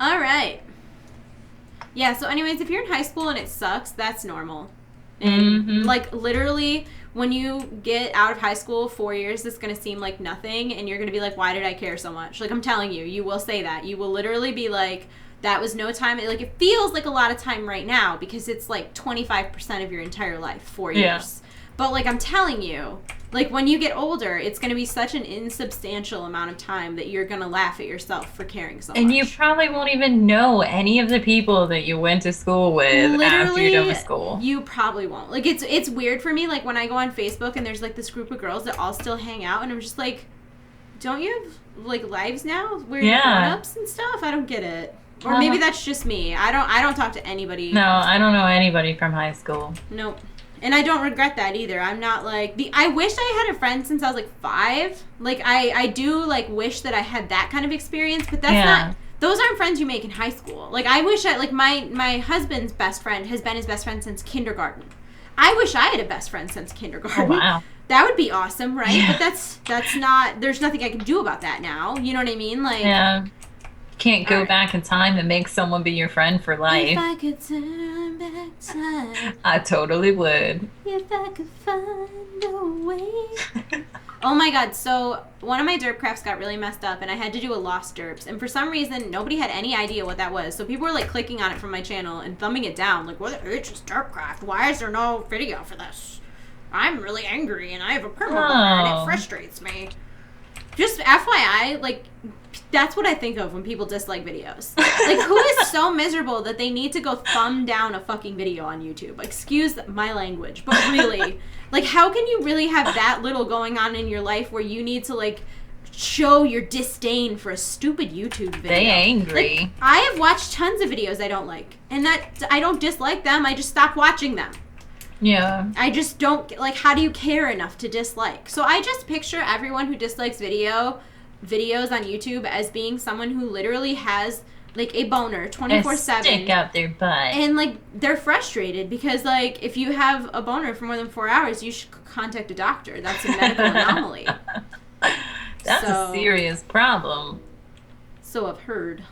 All right. Yeah, so anyways, if you're in high school and it sucks, that's normal. And, like, literally, when you get out of high school, 4 years, it's going to seem like nothing, and you're going to be like, why did I care so much? Like, I'm telling you, you will say that. You will literally be like, that was no time. Like, it feels like a lot of time right now, because it's, like, 25% of your entire life, 4 years. Yeah. But, like, I'm telling you, like, when you get older, it's going to be such an insubstantial amount of time that you're going to laugh at yourself for caring so much. And you probably won't even know any of the people that you went to school with after you're done with school. You probably won't. Like, it's weird for me, like, when I go on Facebook and there's, like, this group of girls that all still hang out, and I'm just like, don't you have, like, lives now where you're grown-ups and stuff? I don't get it. Or maybe that's just me. I don't talk to anybody. No, I don't know anybody from high school. Nope. And I don't regret that either. I'm not like I wish I had a friend since I was like 5. Like I do like wish that I had that kind of experience, but that's not. Those aren't friends you make in high school. Like I wish I like my husband's best friend has been his best friend since kindergarten. I wish I had a best friend since kindergarten. Oh, wow. That would be awesome, right? Yeah. But that's not. There's nothing I can do about that now. You know what I mean? Like can't go back in time and make someone be your friend for life. If I could turn back time, I totally would. If I could find a way. Oh my god, so one of my derp crafts got really messed up and I had to do a lost derps, and for some reason nobody had any idea what that was, so people were like clicking on it from my channel and thumbing it down like, what the H is derp craft? Why is there no video for this? I'm really angry and I have a permaburner and it frustrates me. Just FYI, like, that's what I think of when people dislike videos. Like, who is so miserable that they need to go thumb down a fucking video on YouTube? Excuse my language, but really, like, how can you really have that little going on in your life where you need to, like, show your disdain for a stupid YouTube video? They angry. Like, I have watched tons of videos I don't like, and that I don't dislike them, I just stop watching them. Yeah. I just don't, like, how do you care enough to dislike? So I just picture everyone who dislikes videos on YouTube as being someone who literally has, like, a boner 24/7. A stick out their butt. And, like, they're frustrated because, like, if you have a boner for more than 4 hours, you should contact a doctor. That's a medical anomaly. That's a serious problem. So I've heard.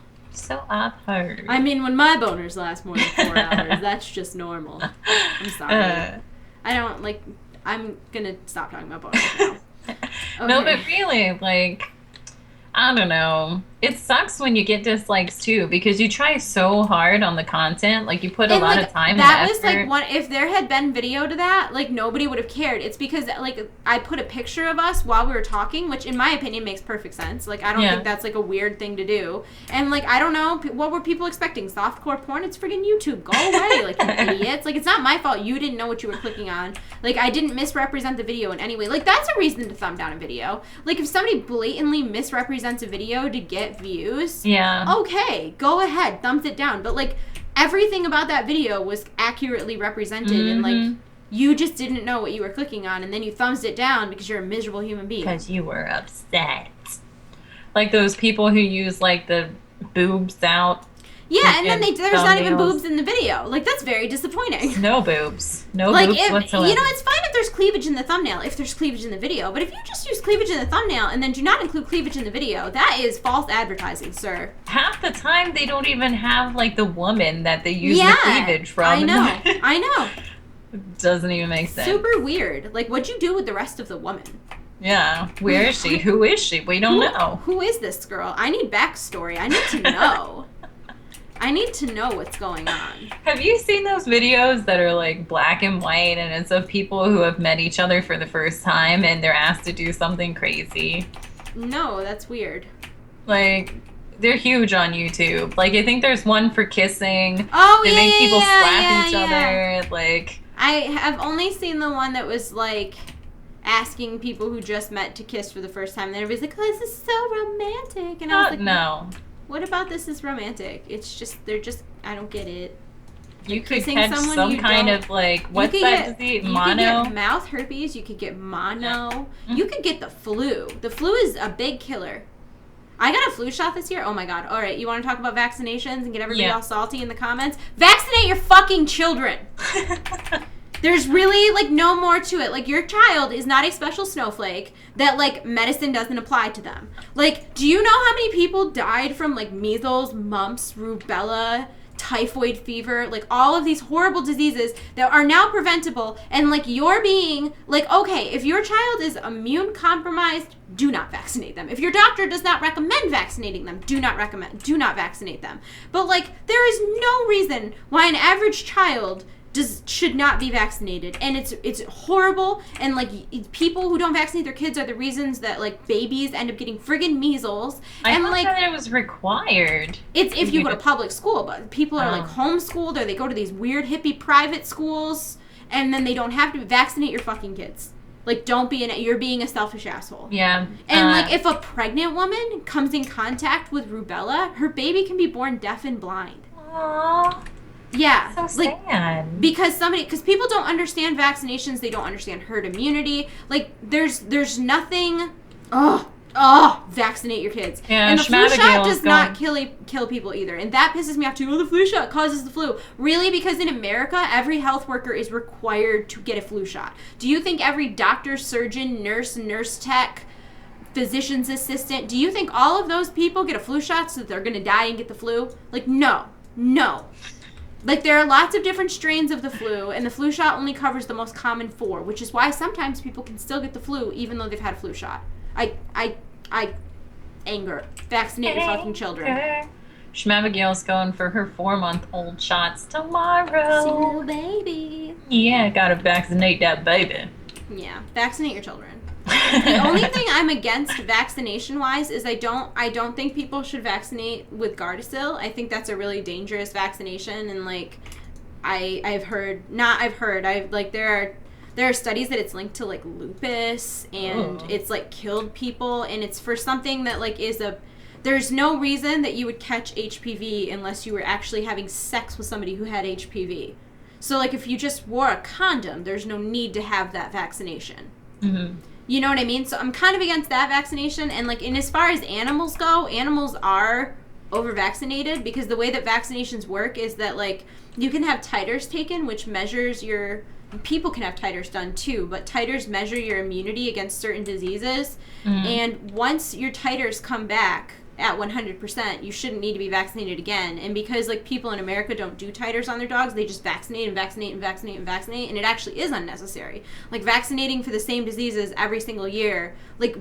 I mean, when my boners last more than 4 hours, that's just normal. I'm sorry. I don't, like, I'm gonna stop talking about boners now. Okay. No, but really, like, I don't know. It sucks when you get dislikes too, because you try so hard on the content. Like, you put a lot of time and effort. That was like one. If there had been video to that, like, nobody would have cared. It's because, like, I put a picture of us while we were talking, which in my opinion makes perfect sense. Like, I don't think that's like a weird thing to do. And, like, I don't know, what were people expecting? Softcore porn? It's friggin' YouTube. Go away, like, you idiots. Like, it's not my fault you didn't know what you were clicking on. Like, I didn't misrepresent the video in any way. Like, that's a reason to thumb down a video. Like, if somebody blatantly misrepresents a video to get views, okay, go ahead, thumbs it down. But, like, everything about that video was accurately represented, and, like, you just didn't know what you were clicking on, and then you thumbs it down because you're a miserable human being. Because you were upset. Like those people who use, like, the boobs out. Yeah, and then there's not even boobs in the video. Like, that's very disappointing. No boobs. No boobs whatsoever. You know, it's fine if there's cleavage in the thumbnail, if there's cleavage in the video. But if you just use cleavage in the thumbnail and then do not include cleavage in the video, that is false advertising, sir. Half the time, they don't even have, like, the woman that they use the cleavage from. I know. I know. It doesn't even make sense. Super weird. Like, what'd you do with the rest of the woman? Yeah. Where is she? Who is she? We don't know. Who is this girl? I need backstory. I need to know. I need to know what's going on. Have you seen those videos that are, like, black and white, and it's of people who have met each other for the first time and they're asked to do something crazy? No, that's weird. Like, they're huge on YouTube. Like, I think there's one for kissing. Oh, they make people slap each other. Like, I have only seen the one that was, like, asking people who just met to kiss for the first time. And everybody's like, oh, this is so romantic. And I was like, no. What about this is romantic? It's just, I don't get it. You could catch some kind of, like, what's that disease? Mono? You could get mouth herpes. You could get mono. Yeah. You could get the flu. The flu is a big killer. I got a flu shot this year. Oh, my God. All right, you want to talk about vaccinations and get everybody all salty in the comments? Vaccinate your fucking children. There's really, like, no more to it. Like, your child is not a special snowflake that, like, medicine doesn't apply to them. Like, do you know how many people died from, like, measles, mumps, rubella, typhoid fever, like, all of these horrible diseases that are now preventable, and, like, you're being, like, okay, if your child is immune compromised, do not vaccinate them. If your doctor does not recommend vaccinating them, do not vaccinate them. But, like, there is no reason why an average child should not be vaccinated, and it's horrible. And like people who don't vaccinate their kids are the reasons that like babies end up getting friggin' measles. I and thought like that it was required. It's if you go to public school, but people are like homeschooled or they go to these weird hippie private schools, and then they don't have to vaccinate your fucking kids. Like, don't be you're being a selfish asshole. Yeah. And like if a pregnant woman comes in contact with rubella, her baby can be born deaf and blind. Aww. Yeah, so like sad. because people don't understand vaccinations, they don't understand herd immunity. Like there's nothing. Vaccinate your kids. Yeah, and the flu shot does not kill people either, and that pisses me off too. Oh, the flu shot causes the flu. Really? Because in America, every health worker is required to get a flu shot. Do you think every doctor, surgeon, nurse tech, physician's assistant, do you think all of those people get a flu shot so that they're gonna die and get the flu? Like, no. Like, there are lots of different strains of the flu, and the flu shot only covers the most common 4, which is why sometimes people can still get the flu even though they've had a flu shot. Anger. Vaccinate your fucking children. Schmabigail's going for her 4-month-old shots tomorrow. Little baby. Yeah, gotta vaccinate that baby. Yeah, vaccinate your children. The only thing I'm against vaccination-wise is I don't think people should vaccinate with Gardasil. I think that's a really dangerous vaccination, and like there are studies that it's linked to like lupus, and it's like killed people, and it's for something that like there's no reason that you would catch HPV unless you were actually having sex with somebody who had HPV. So like if you just wore a condom, there's no need to have that vaccination. Mm-hmm. You know what I mean? So I'm kind of against that vaccination. And like, and as far as animals go, animals are over-vaccinated because the way that vaccinations work is that like you can have titers taken, which measures people can have titers done too, but titers measure your immunity against certain diseases. Mm-hmm. And once your titers come back at 100%, you shouldn't need to be vaccinated again. And because like people in America don't do titers on their dogs, they just vaccinate, and it actually is unnecessary. Like vaccinating for the same diseases every single year, like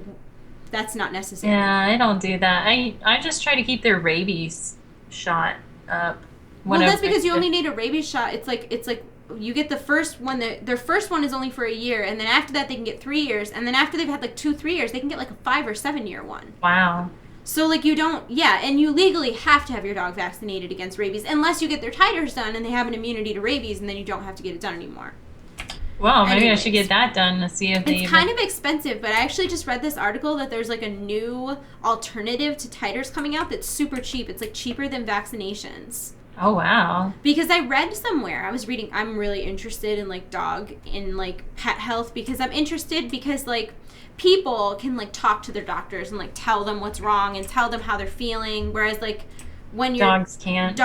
that's not necessary. Yeah, I don't do that. I just try to keep their rabies shot up. Well, that's because you only need a rabies shot. It's like you get the first one. Their first one is only for a year, and then after that they can get 3 years, and then after they've had like 2-3 years, they can get like a 5 or 7 year one. Wow. So, like, you don't, and you legally have to have your dog vaccinated against rabies unless you get their titers done and they have an immunity to rabies, and then you don't have to get it done anymore. Well, maybe I should get that done to see if they It's kind of expensive, but I actually just read this article that there's, like, a new alternative to titers coming out that's super cheap. It's, like, cheaper than vaccinations. Oh, wow. Because I read somewhere, I was reading, I'm really interested in, like, pet health because I'm interested because, like, people can like talk to their doctors and like tell them what's wrong and tell them how they're feeling, whereas like when dogs can't,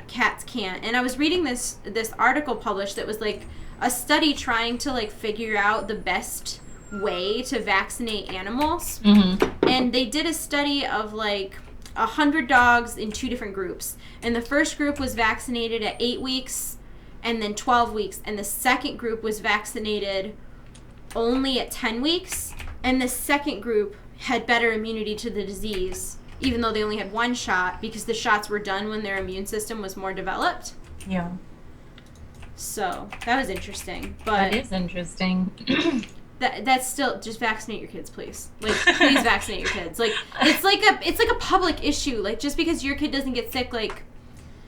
cats can't. And I was reading this article published that was like a study trying to like figure out the best way to vaccinate animals. Mm-hmm. And they did a study of like 100 dogs in 2 different groups, and the first group was vaccinated at 8 weeks and then 12 weeks, and the second group was vaccinated only at 10 weeks. And the second group had better immunity to the disease, even though they only had 1 shot, because the shots were done when their immune system was more developed. Yeah. So that was interesting. But that is interesting. That's still just vaccinate your kids, please. Like, please vaccinate your kids. Like, it's like a public issue. Like, just because your kid doesn't get sick, like.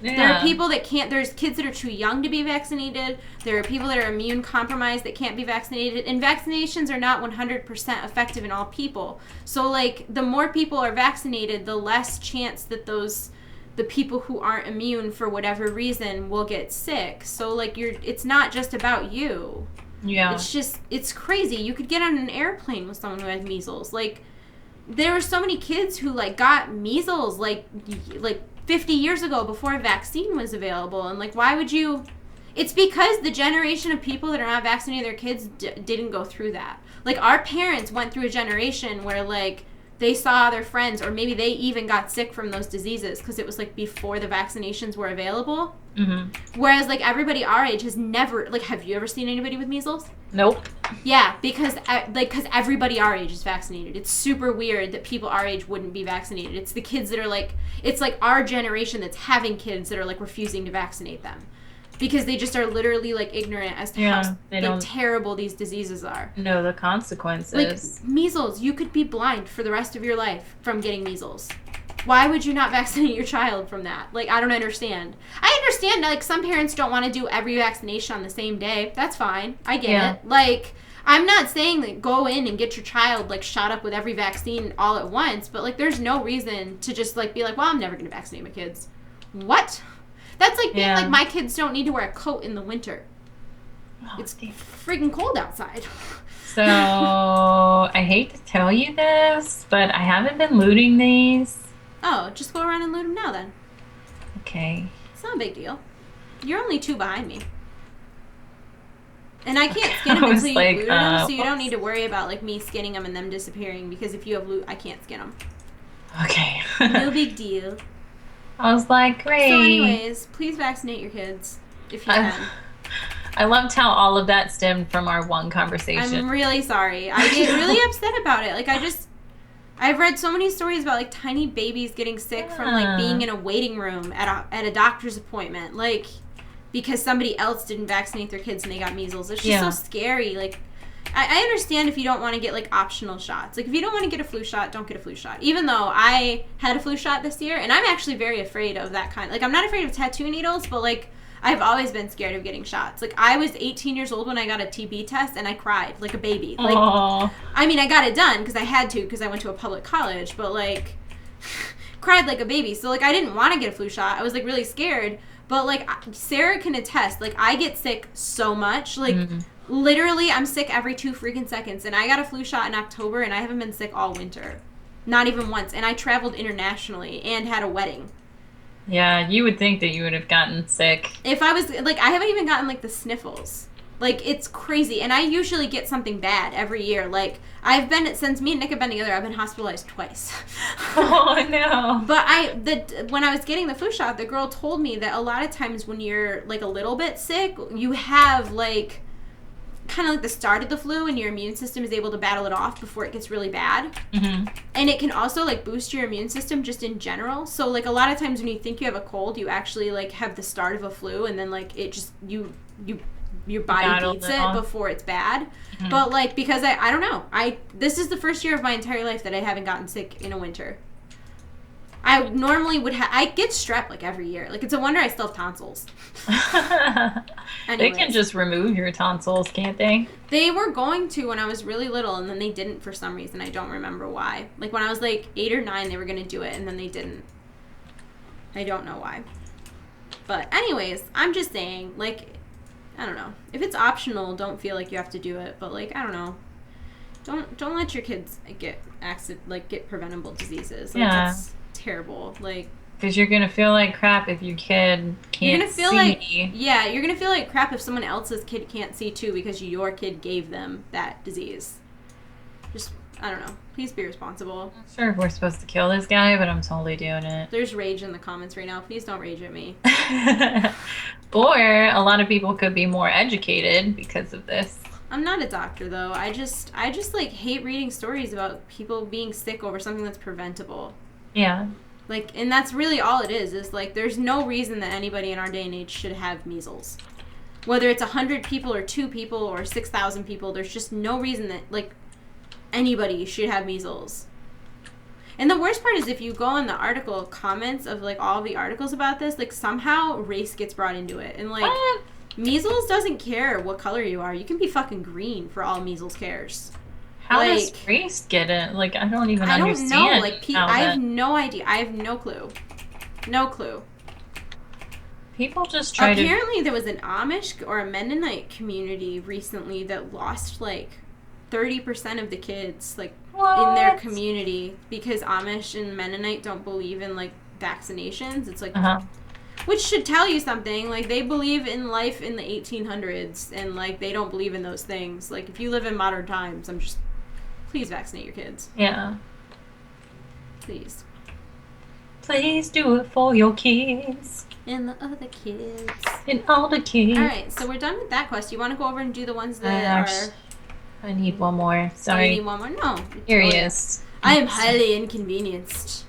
Yeah. There are people that can't, there's kids that are too young to be vaccinated. There are people that are immune compromised that can't be vaccinated. And vaccinations are not 100% effective in all people. So, like, the more people are vaccinated, the less chance that the people who aren't immune for whatever reason will get sick. So, like, it's not just about you. Yeah. It's crazy. You could get on an airplane with someone who has measles. Like, there were so many kids who, like, got measles, like 50 years ago before a vaccine was available. And like, why would you, It's because the generation of people that are not vaccinating their kids didn't go through that. Like, our parents went through a generation where, like, they saw their friends, or maybe they even got sick from those diseases because it was, like, before the vaccinations were available. Mm-hmm. Whereas, like, everybody our age has never, like, have you ever seen anybody with measles? Nope. Yeah, because everybody our age is vaccinated. It's super weird that people our age wouldn't be vaccinated. It's the kids that are, like, it's, like, our generation that's having kids that are, like, refusing to vaccinate them. Because they just are literally, like, ignorant as to how like, terrible these diseases are. Know the consequences. Like, measles, you could be blind for the rest of your life from getting measles. Why would you not vaccinate your child from that? Like, I don't understand. I understand, like, some parents don't want to do every vaccination on the same day. That's fine. I get it. Like, I'm not saying that go in and get your child, like, shot up with every vaccine all at once, but, like, there's no reason to just, like, be like, well, I'm never going to vaccinate my kids. What? That's like being like, my kids don't need to wear a coat in the winter. It's freaking cold outside. So, I hate to tell you this, but I haven't been looting these. Oh, just go around and loot them now then. Okay. It's not a big deal. You're only 2 behind me. And I can't skin them until you looted them, so you don't need to worry about, like, me skinning them and them disappearing, because if you have loot, I can't skin them. Okay. No big deal. I was like, great. So anyways, please vaccinate your kids, if you can. I loved how all of that stemmed from our one conversation. I'm really sorry. I get really upset about it. Like, I've read so many stories about, like, tiny babies getting sick from, like, being in a waiting room at a doctor's appointment. Like, because somebody else didn't vaccinate their kids and they got measles. It's just so scary. Like, I understand if you don't want to get, like, optional shots. Like, if you don't want to get a flu shot, don't get a flu shot. Even though I had a flu shot this year, and I'm actually very afraid of that kind. Like, I'm not afraid of tattoo needles, but, like, I've always been scared of getting shots. Like, I was 18 years old when I got a TB test, and I cried like a baby. Like, aww. I mean, I got it done because I had to because I went to a public college, but, like, cried like a baby. So, like, I didn't want to get a flu shot. I was, like, really scared. But, like, Sarah can attest. Like, I get sick so much. Like, literally, I'm sick every 2 freaking seconds. And I got a flu shot in October, and I haven't been sick all winter. Not even once. And I traveled internationally and had a wedding. Yeah, you would think that you would have gotten sick. If I was, like, I haven't even gotten, like, the sniffles. Like, it's crazy. And I usually get something bad every year. Like, since me and Nick have been together, I've been hospitalized twice. Oh, no. But when I was getting the flu shot, the girl told me that a lot of times when you're, like, a little bit sick, you have, like, kind of like the start of the flu, and your immune system is able to battle it off before it gets really bad. Mm-hmm. And it can also, like, boost your immune system just in general. So, like, a lot of times when you think you have a cold, you actually, like, have the start of a flu, and then, like, it just, your body beats it before it's bad. Mm-hmm. But, like, because I don't know. This is the first year of my entire life that I haven't gotten sick in a winter. I normally would I get strep, like, every year. Like, it's a wonder I still have tonsils. They can just remove your tonsils, can't they? They were going to when I was really little, and then they didn't for some reason. I don't remember why. Like, when I was, like, 8 or 9, they were going to do it, and then they didn't. I don't know why. But anyways, I'm just saying, like, I don't know. If it's optional, don't feel like you have to do it. But, like, I don't know. Don't let your kids get preventable diseases. Like, that's terrible. Like, because you're gonna feel like crap if your kid can't you're gonna feel see. you're gonna feel like crap if someone else's kid can't see too because your kid gave them that disease. Just, I don't know. Please be responsible. I'm not sure if we're supposed to kill this guy, but I'm totally doing it. There's rage in the comments right now. Please don't rage at me. Or a lot of people could be more educated because of this. I'm not a doctor though. I just like hate reading stories about people being sick over something that's preventable. Yeah. Like, and that's really all it is like, there's no reason that anybody in our day and age should have measles. Whether it's 100 people or 2 people or 6,000 people, there's just no reason that, like, anybody should have measles. And the worst part is if you go in the article comments of, like, all the articles about this, like, somehow race gets brought into it. And, like, what? Measles doesn't care what color you are. You can be fucking green for all measles cares. How does race get it? Like, I don't even understand. I don't know. Like, I have no idea. I have no clue. No clue. People just try Apparently, there was an Amish or a Mennonite community recently that lost, like, 30% of the kids, like, in their community because Amish and Mennonite don't believe in, like, vaccinations. It's like, Which should tell you something. Like, they believe in life in the 1800s, and, like, they don't believe in those things. Like, if you live in modern times, please vaccinate your kids. Yeah. Please. Please do it for your kids. And the other kids. And all the kids. Alright, so we're done with that quest. You want to go over and do the ones that are... I need one more. Oh, Sorry. you need one more? No. Here he is. I am highly inconvenienced.